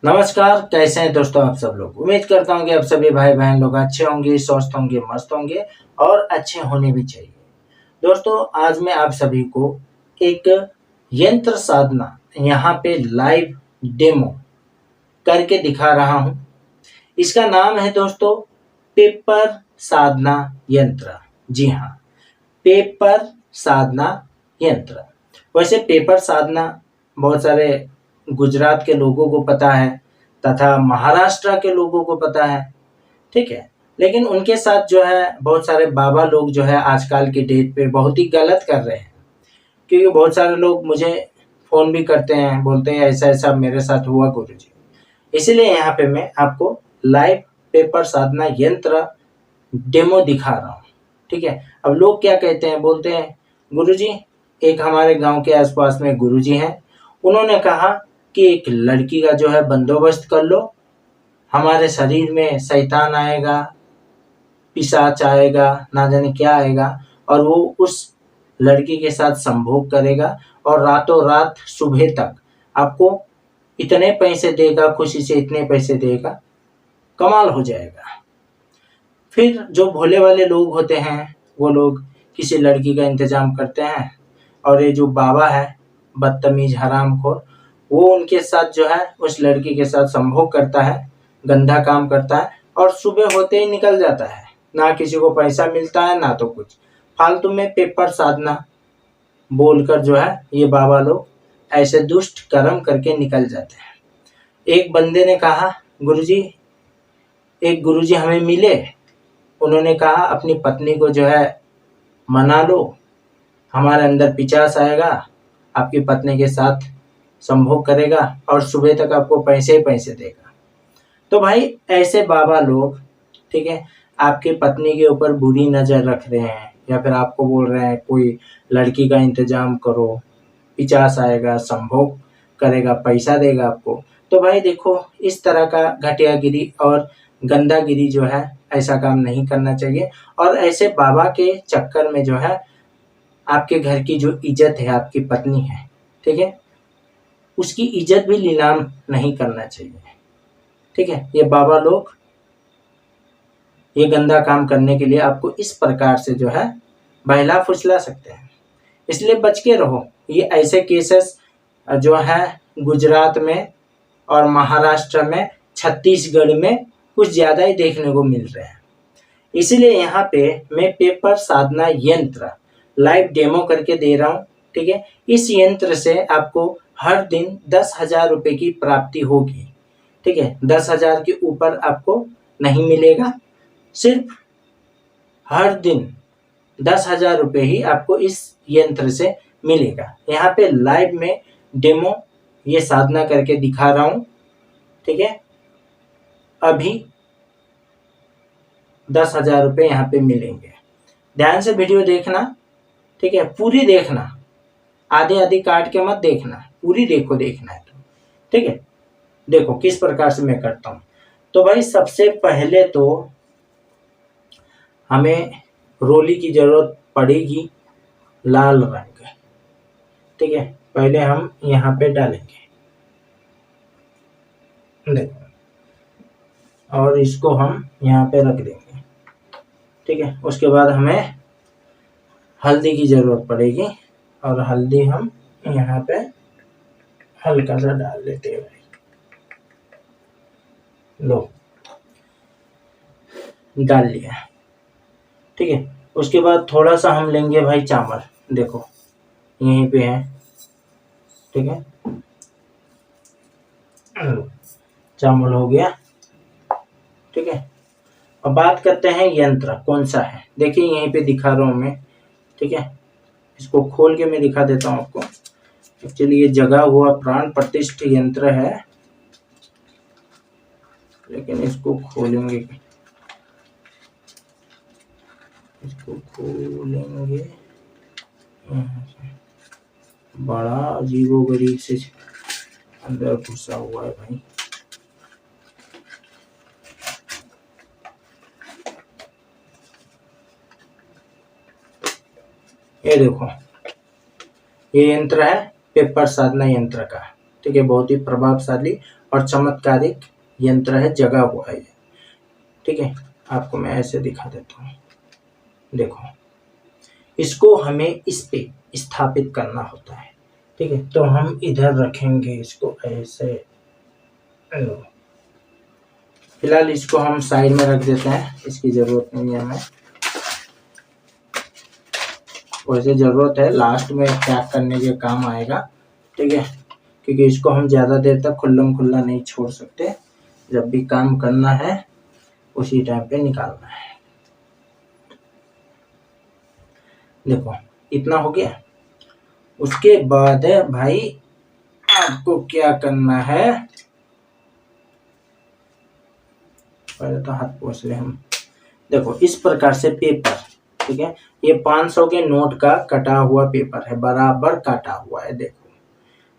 नमस्कार, कैसे हैं दोस्तों आप सब लोग। उम्मीद करता हूं कि आप सभी भाई बहन लोग अच्छे होंगे, स्वस्थ होंगे, मस्त होंगे और अच्छे होने भी चाहिए। दोस्तों आज मैं आप सभी को एक यंत्र साधना यहाँ पे लाइव डेमो करके दिखा रहा हूँ। इसका नाम है दोस्तों पेपर साधना यंत्र। जी हाँ, पेपर साधना यंत्र। वैसे पेपर साधना बहुत सारे गुजरात के लोगों को पता है तथा महाराष्ट्र के लोगों को पता है, ठीक है। लेकिन उनके साथ जो है बहुत सारे बाबा लोग जो है आजकल के डेट पे बहुत ही गलत कर रहे हैं, क्योंकि बहुत सारे लोग मुझे फ़ोन भी करते हैं, बोलते हैं ऐसा ऐसा मेरे साथ हुआ गुरुजी। इसीलिए यहाँ पे मैं आपको लाइव पेपर साधना यंत्र डेमो दिखा रहा हूँ, ठीक है। अब लोग क्या कहते हैं, बोलते हैं गुरुजी, एक हमारे गांव के आसपास में गुरुजी हैं, उन्होंने कहा कि एक लड़की का जो है बंदोबस्त कर लो, हमारे शरीर में शैतान आएगा, पिशाच आएगा, ना जाने क्या आएगा, और वो उस लड़की के साथ संभोग करेगा और रातों रात सुबह तक आपको इतने पैसे देगा, खुशी से इतने पैसे देगा, कमाल हो जाएगा। फिर जो भोले वाले लोग होते हैं वो लोग किसी लड़की का इंतजाम करते हैं, और ये जो बाबा है बदतमीज हरामखोर, वो उनके साथ जो है उस लड़की के साथ संभोग करता है, गंदा काम करता है और सुबह होते ही निकल जाता है। ना किसी को पैसा मिलता है ना तो कुछ, फालतू में पेपर साधना बोलकर जो है ये बाबा लोग ऐसे दुष्ट कर्म करके निकल जाते हैं। एक बंदे ने कहा गुरुजी, एक गुरुजी हमें मिले, उन्होंने कहा अपनी पत्नी को जो है मना लो, हमारे अंदर पिशाच आएगा, आपकी पत्नी के साथ संभोग करेगा और सुबह तक आपको पैसे ही पैसे देगा। तो भाई ऐसे बाबा लोग, ठीक है, आपकी पत्नी के ऊपर बुरी नज़र रख रहे हैं या फिर आपको बोल रहे हैं कोई लड़की का इंतजाम करो, पिशाच आएगा, संभोग करेगा, पैसा देगा आपको। तो भाई देखो, इस तरह का घटियागिरी और गंदागिरी जो है ऐसा काम नहीं करना चाहिए। और ऐसे बाबा के चक्कर में जो है आपके घर की जो इज्जत है, आपकी पत्नी है, ठीक है, उसकी इज्जत भी नीलाम नहीं करना चाहिए, ठीक है। ये बाबा लोग ये गंदा काम करने के लिए आपको इस प्रकार से जो है बहला फुसला सकते हैं, इसलिए बच के रहो। ये ऐसे केसेस जो है गुजरात में और महाराष्ट्र में, छत्तीसगढ़ में कुछ ज़्यादा ही देखने को मिल रहे हैं। इसीलिए यहाँ पे मैं पेपर साधना यंत्र लाइव डेमो करके दे रहा हूँ, ठीक है। इस यंत्र से आपको हर दिन 10,000 रुपये की प्राप्ति होगी, ठीक है। 10,000 के ऊपर आपको नहीं मिलेगा, सिर्फ हर दिन 10,000 रुपये ही आपको इस यंत्र से मिलेगा। यहाँ पे लाइव में डेमो ये साधना करके दिखा रहा हूँ, ठीक है। अभी 10,000 रुपये यहाँ पे मिलेंगे। ध्यान से वीडियो देखना, ठीक है, पूरी देखना, आधी आधी काट के मत देखना, पूरी देखो, देखना है तो, ठीक है। देखो किस प्रकार से मैं करता हूँ। तो भाई सबसे पहले तो हमें रोली की जरूरत पड़ेगी, लाल रंग, ठीक है। पहले हम यहाँ पे डालेंगे, देखो, और इसको हम यहाँ पे रख देंगे, ठीक है। उसके बाद हमें हल्दी की ज़रूरत पड़ेगी, और हल्दी हम यहाँ पे हल्का सा डाल लेते हैं भाई, लो डाल लिया, ठीक है। उसके बाद थोड़ा सा हम लेंगे भाई चावल, देखो यहीं पे है, ठीक है। चावल हो गया, ठीक है। अब बात करते हैं यंत्र कौन सा है। देखिए यहीं पे दिखा रहा हूँ मैं, ठीक है। इसको खोल के मैं दिखा देता हूँ आपको। एक्चुअली ये जगा हुआ प्राण प्रतिष्ठ यंत्र है, लेकिन इसको खोलेंगे, इसको खोलेंगे यहाँ से, बड़ा अजीबोगरीब से अंदर घुसा हुआ है भाई। ये देखो, ये यंत्र है पेपर साधना यंत्र का, ठीक है, बहुत ही प्रभावशाली और चमत्कारिक यंत्र है, जगा हुआ है। ठीक है, आपको मैं ऐसे दिखा देता हूँ। देखो, इसको हमें इस पे स्थापित करना होता है। ठीक है, तो हम इधर रखेंगे इसको ऐसे। फिलहाल इसको हम साइड में रख देते हैं, इसकी जरूरत नहीं है हमें। वैसे जरूरत है, लास्ट में पैक करने के काम आएगा। ठीक है, क्योंकि इसको हम ज्यादा देर तक खुल्लम खुल्ला नहीं छोड़ सकते, जब भी काम करना है उसी टाइम पे निकालना है। देखो, इतना हो गया। उसके बाद है भाई, आपको क्या करना है, पहले तो हाथ पोंछ ले हम। देखो, इस प्रकार से पेपर, ठीक है, ये 500 के नोट का कटा हुआ पेपर है, बराबर काटा हुआ है। देखो,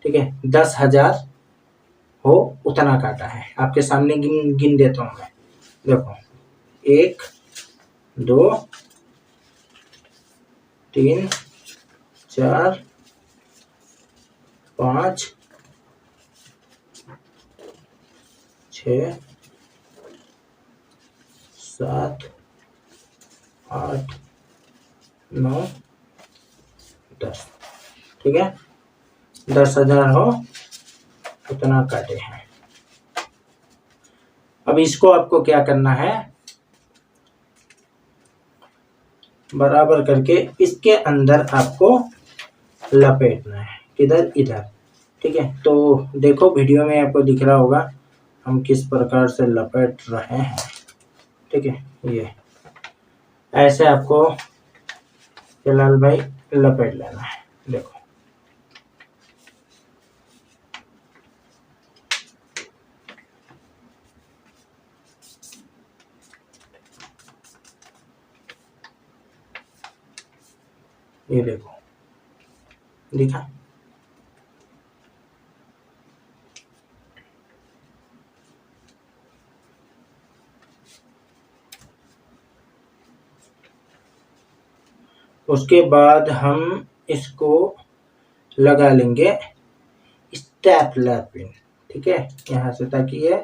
ठीक है, 10,000 हो उतना काटा है। आपके सामने गिन देता हूं मैं। देखो, 1 2 3 4 5 6 7 8 9 10। ठीक है, 10,000 हो उतना काटे हैं। अब इसको आपको क्या करना है, बराबर करके इसके अंदर आपको लपेटना है। किधर? इधर। ठीक है, तो देखो वीडियो में आपको दिख रहा होगा हम किस प्रकार से लपेट रहे हैं। ठीक है, ये ऐसे आपको फिलहाल भाई लपेट लेना है। देखो, ये देखो, दिखा? उसके बाद हम इसको लगा लेंगे स्टेपलर पिन। ठीक है, यहाँ से, ताकि ये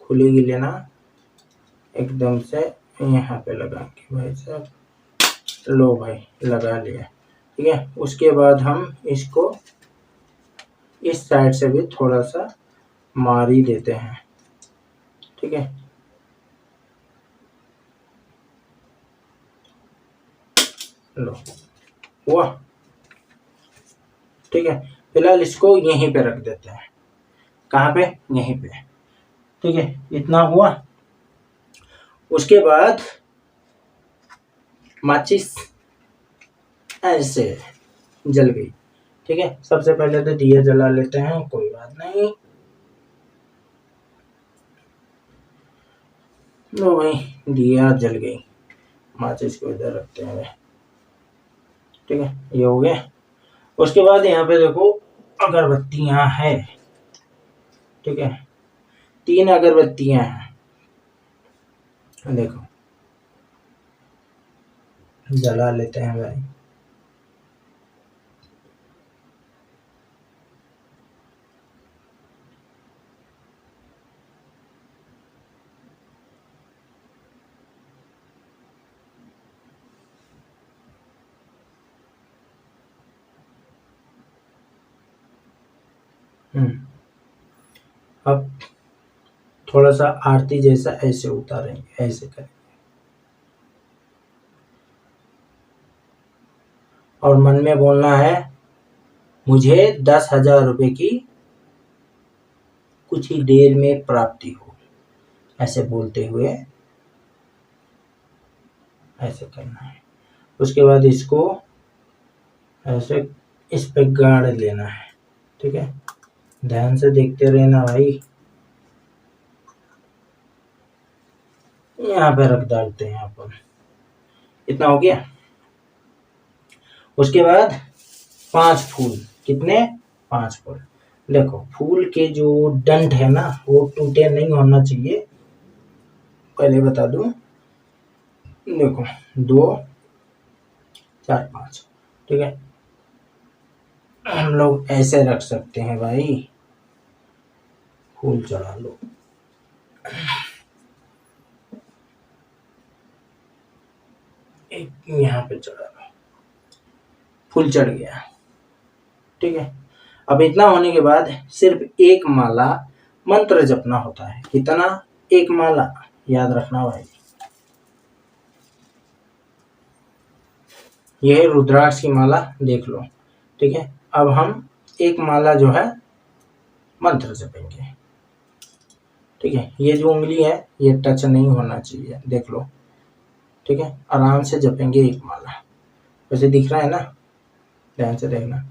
खुलेगी लेना एकदम से। यहाँ पे लगाएंगे भाई साहब। लो भाई, लगा लिया। ठीक है, उसके बाद हम इसको इस साइड से भी थोड़ा सा मार ही देते हैं। ठीक है, लो, हुआ। ठीक है, फिलहाल इसको यहीं पे रख देते हैं। कहाँ पे? यहीं पे। ठीक है, इतना हुआ। उसके बाद माचिस ऐसे जल गई। ठीक है, सबसे पहले तो दिया जला लेते हैं, कोई बात नहीं। लो भाई, दिया जल गई। माचिस को इधर रखते हैं। ठीक है, ये हो गया। उसके बाद यहाँ पे देखो अगरबत्तियां हैं। ठीक है, 3 अगरबत्तियां हैं। देखो, जला लेते हैं भाई। अब थोड़ा सा आरती जैसा ऐसे उतारेंगे, ऐसे करेंगे और मन में बोलना है, मुझे 10,000 रुपए की कुछ ही देर में प्राप्ति हो। ऐसे बोलते हुए ऐसे करना है। उसके बाद इसको ऐसे इस पे गाड़ लेना है। ठीक है, ध्यान से देखते रहना भाई। यहाँ पे रख डालते हैं अपन। इतना हो गया। उसके बाद 5 फूल। कितने? 5 फूल। देखो, फूल के जो डंठ है ना, वो टूटे नहीं होना चाहिए, पहले बता दूं। देखो, 2 4 5। ठीक है, हम लोग ऐसे रख सकते हैं भाई, फूल चढ़ा लो। एक यहाँ पे चढ़ा लो, फूल चढ़ गया। ठीक है, अब इतना होने के बाद सिर्फ एक माला मंत्र जपना होता है। कितना? एक माला, याद रखना भाई। यह है रुद्राक्ष की माला, देख लो। ठीक है, अब हम एक माला जो है मंत्र जपेंगे। ठीक है, ये जो उंगली है ये टच नहीं होना चाहिए, देख लो। ठीक है, आराम से जपेंगे एक माला। वैसे दिख रहा है ना, ध्यान से देखना।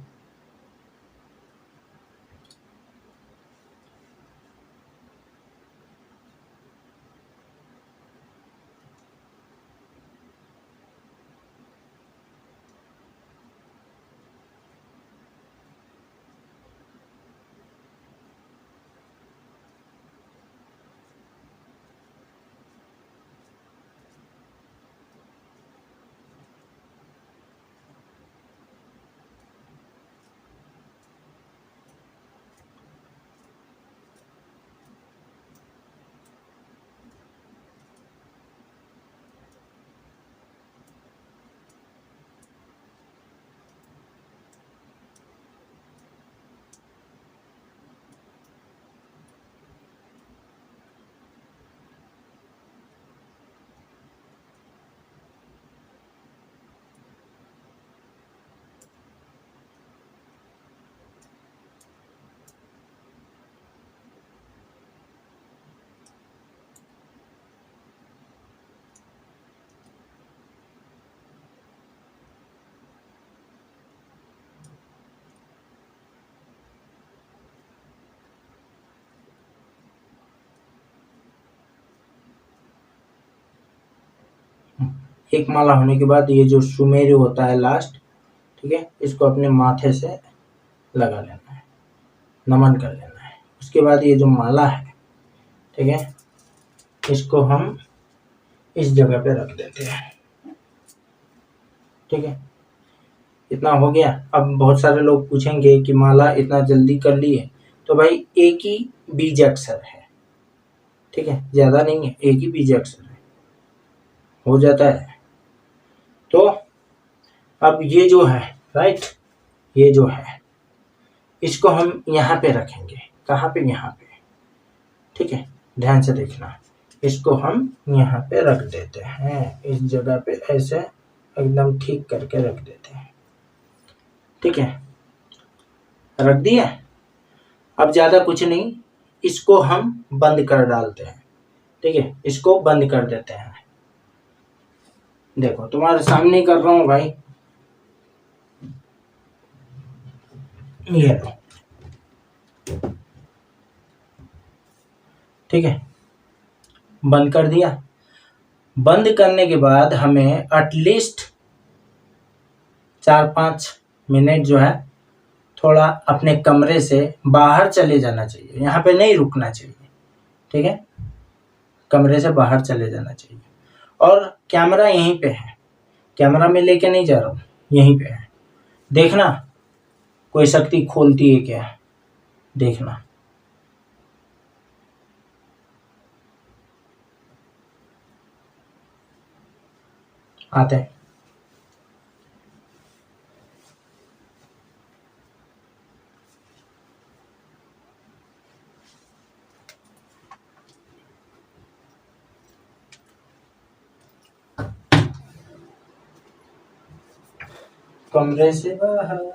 एक माला होने के बाद ये जो सुमेरु होता है लास्ट, ठीक है, इसको अपने माथे से लगा लेना है, नमन कर लेना है। उसके बाद ये जो माला है, ठीक है, इसको हम इस जगह पे रख देते हैं। ठीक है, इतना हो गया। अब बहुत सारे लोग पूछेंगे कि माला इतना जल्दी कर लिए, तो भाई एक ही बीज अक्षर है। ठीक है, ज्यादा नहीं है, एक ही बीज अक्षर है, हो जाता है। तो अब ये जो है, राइट, ये जो है इसको हम यहाँ पे रखेंगे। कहाँ पे? यहाँ पे। ठीक है, ध्यान से देखना। इसको हम यहाँ पे रख देते हैं, इस जगह पे ऐसे एकदम ठीक करके रख देते हैं। ठीक है, रख दिया। अब ज्यादा कुछ नहीं, इसको हम बंद कर डालते हैं। ठीक है, इसको बंद कर देते हैं। देखो तुम्हारे सामने कर रहा हूं भाई, ये लो। ठीक है, बंद कर दिया। बंद करने के बाद हमें एटलीस्ट 4-5 मिनट जो है थोड़ा अपने कमरे से बाहर चले जाना चाहिए, यहाँ पे नहीं रुकना चाहिए। ठीक है, कमरे से बाहर चले जाना चाहिए। और कैमरा यहीं पे है, कैमरा में लेके नहीं जा रहा हूँ, यहीं पे है। देखना कोई शक्ति खोलती है क्या, देखना। आते हैं। कमरे से बाहर।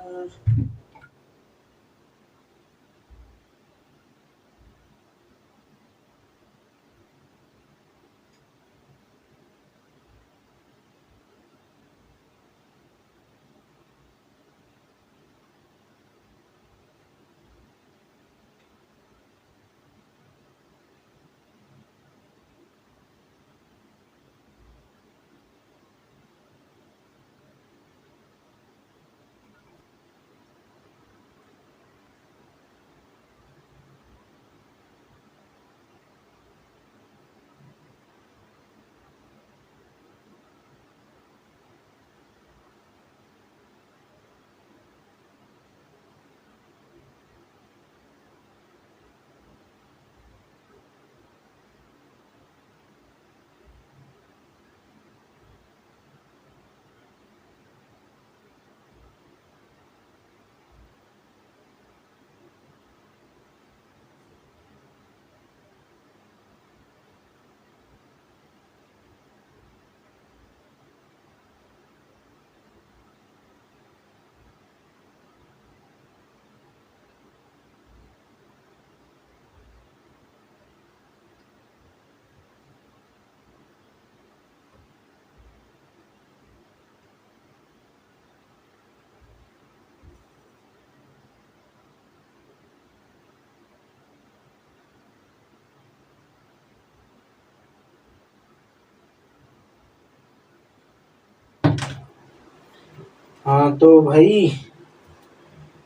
हाँ तो भाई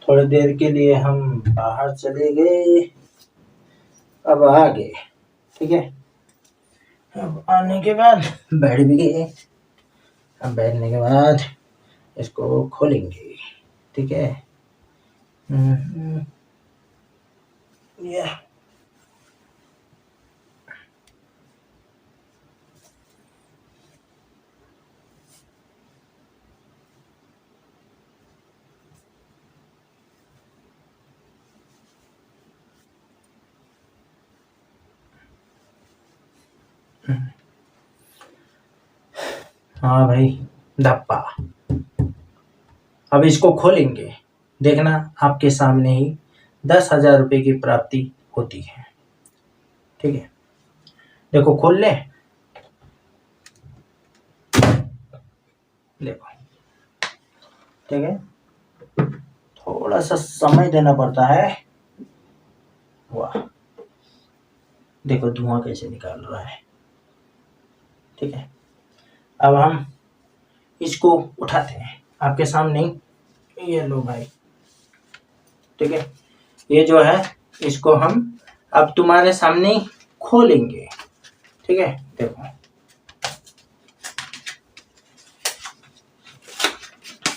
थोड़ी देर के लिए हम बाहर चले गए, अब आ गए। ठीक है, अब आने के बाद बैठ भी गए। अब बैठने के बाद इसको खोलेंगे। ठीक है, ये हाँ भाई धप्पा। अब इसको खोलेंगे, देखना आपके सामने ही 10,000 रुपये की प्राप्ति होती है। ठीक है, देखो खोल ले, देखो। ठीक है, थोड़ा सा समय देना पड़ता है। वाह, देखो धुआं कैसे निकाल रहा है। ठीक है, अब हम इसको उठाते हैं आपके सामने ही। ये लो भाई। ठीक है, ये जो है इसको हम अब तुम्हारे सामने ही खोलेंगे। ठीक है, देखो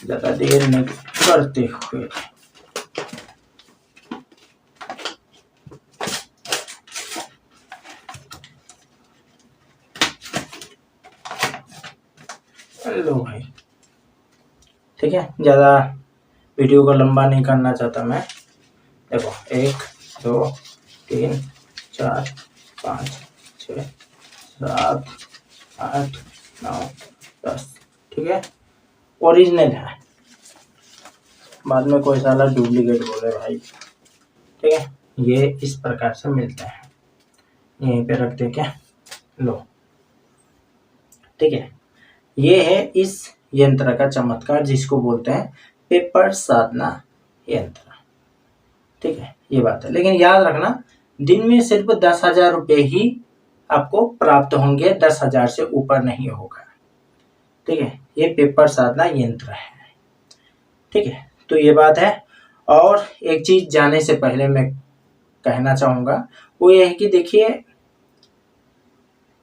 ज्यादा देर नहीं करते हुए लो भाई। ठीक है, ज़्यादा वीडियो को लंबा नहीं करना चाहता मैं। देखो 1 2 3 4 5 6 7 8 9 10। ठीक है, ओरिजिनल है, बाद में कोई साला डुप्लीकेट बोले भाई। ठीक है, ये इस प्रकार से मिलते हैं। यहीं पे रखते क्या, लो। ठीक है, ये है इस यंत्र का चमत्कार, जिसको बोलते हैं पेपर साधना यंत्र। ठीक है, ये बात है, लेकिन याद रखना दिन में सिर्फ 10,000 रुपये ही आपको प्राप्त होंगे, 10,000 से ऊपर नहीं होगा। ठीक है, ये पेपर साधना यंत्र है। ठीक है, तो ये बात है। और एक चीज जाने से पहले मैं कहना चाहूंगा, वो ये है कि देखिए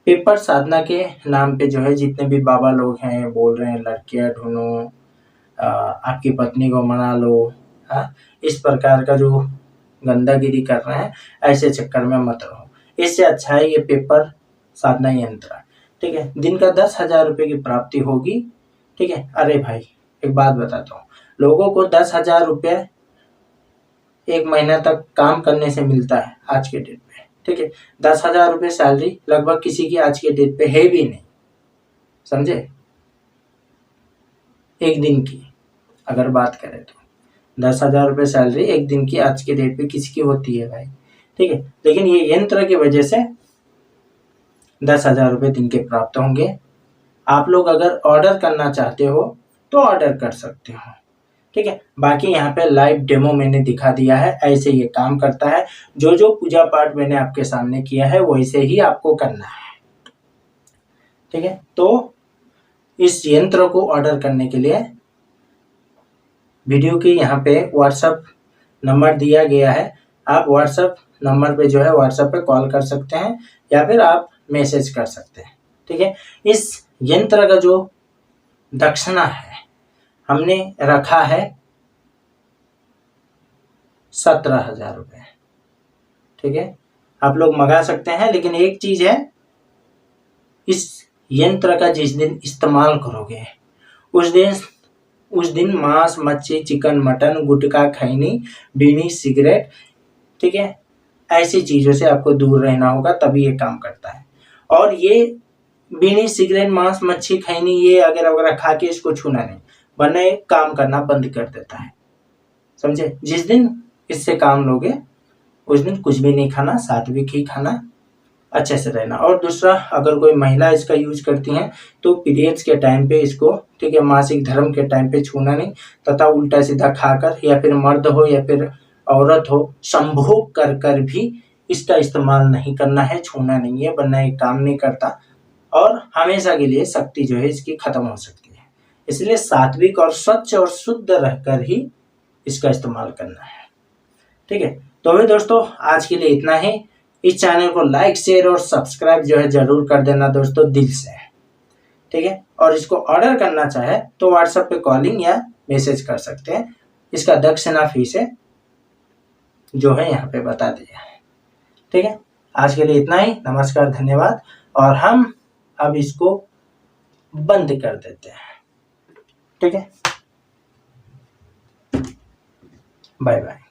पेपर साधना के नाम पे जो है जितने भी बाबा लोग हैं बोल रहे हैं लड़कियां ढूंढो, आपकी पत्नी को मना लो, इस प्रकार का जो गंदागिरी कर रहे हैं, ऐसे चक्कर में मत रहो। इससे अच्छा है ये पेपर साधना यंत्र। ठीक है, दिन का 10,000 रुपये की प्राप्ति होगी। ठीक है, अरे भाई एक बात बताता हूँ, लोगों को 10,000 रुपये एक महीना तक काम करने से मिलता है आज के डेट में। ठीक है, 10,000 रुपये सैलरी लगभग किसी की आज के डेट पे है भी नहीं, समझे। एक दिन की अगर बात करें तो 10,000 रुपये सैलरी एक दिन की आज के डेट पे किसी की होती है भाई। ठीक है, लेकिन ये यंत्र की वजह से 10,000 रुपये दिन के प्राप्त होंगे। आप लोग अगर ऑर्डर करना चाहते हो तो ऑर्डर कर सकते हो। ठीक है, बाकी यहाँ पे लाइव डेमो मैंने दिखा दिया है, ऐसे ये काम करता है। जो जो पूजा पाठ मैंने आपके सामने किया है वैसे ही आपको करना है। ठीक है, तो इस यंत्र को ऑर्डर करने के लिए वीडियो के यहाँ पे व्हाट्सएप नंबर दिया गया है। आप व्हाट्सएप नंबर पे जो है व्हाट्सएप पे कॉल कर सकते हैं या फिर आप मैसेज कर सकते हैं। ठीक है, इस यंत्र का जो दक्षिणा है हमने रखा है 17,000 रुपये। ठीक है, आप लोग मंगा सकते हैं, लेकिन एक चीज है, इस यंत्र का जिस दिन इस्तेमाल करोगे उस दिन मांस मच्छी चिकन मटन गुटखा खैनी बीड़ी सिगरेट, ठीक है, ऐसी चीजों से आपको दूर रहना होगा, तभी ये काम करता है। और ये बीड़ी सिगरेट मांस मच्छी खैनी ये अगर खा के इसको छूना नहीं, वरना ये काम करना बंद कर देता है, समझे। जिस दिन इससे काम लोगे उस दिन कुछ भी नहीं खाना, सात्विक ही खाना, अच्छे से रहना। और दूसरा, अगर कोई महिला इसका यूज करती हैं तो पीरियड्स के टाइम पे इसको, ठीक है, मासिक धर्म के टाइम पे छूना नहीं, तथा उल्टा सीधा खाकर या फिर मर्द हो या फिर औरत हो संभोग कर कर भी इसका इस्तेमाल नहीं करना है, छूना नहीं है, वरना ये काम नहीं करता और हमेशा के लिए शक्ति जो है इसकी खत्म हो सकती है। इसलिए सात्विक और स्वच्छ और शुद्ध रहकर ही इसका इस्तेमाल करना है। ठीक है, तो अभी दोस्तों आज के लिए इतना ही। इस चैनल को लाइक शेयर और सब्सक्राइब जो है जरूर कर देना दोस्तों, दिल से। ठीक है, और इसको ऑर्डर करना चाहे तो व्हाट्सएप पे कॉलिंग या मैसेज कर सकते हैं। इसका दक्षिणा फीस है जो है यहाँ पे बता दिया है। ठीक है, आज के लिए इतना ही। नमस्कार, धन्यवाद। और हम अब इसको बंद कर देते हैं। ठीक है, बाय बाय।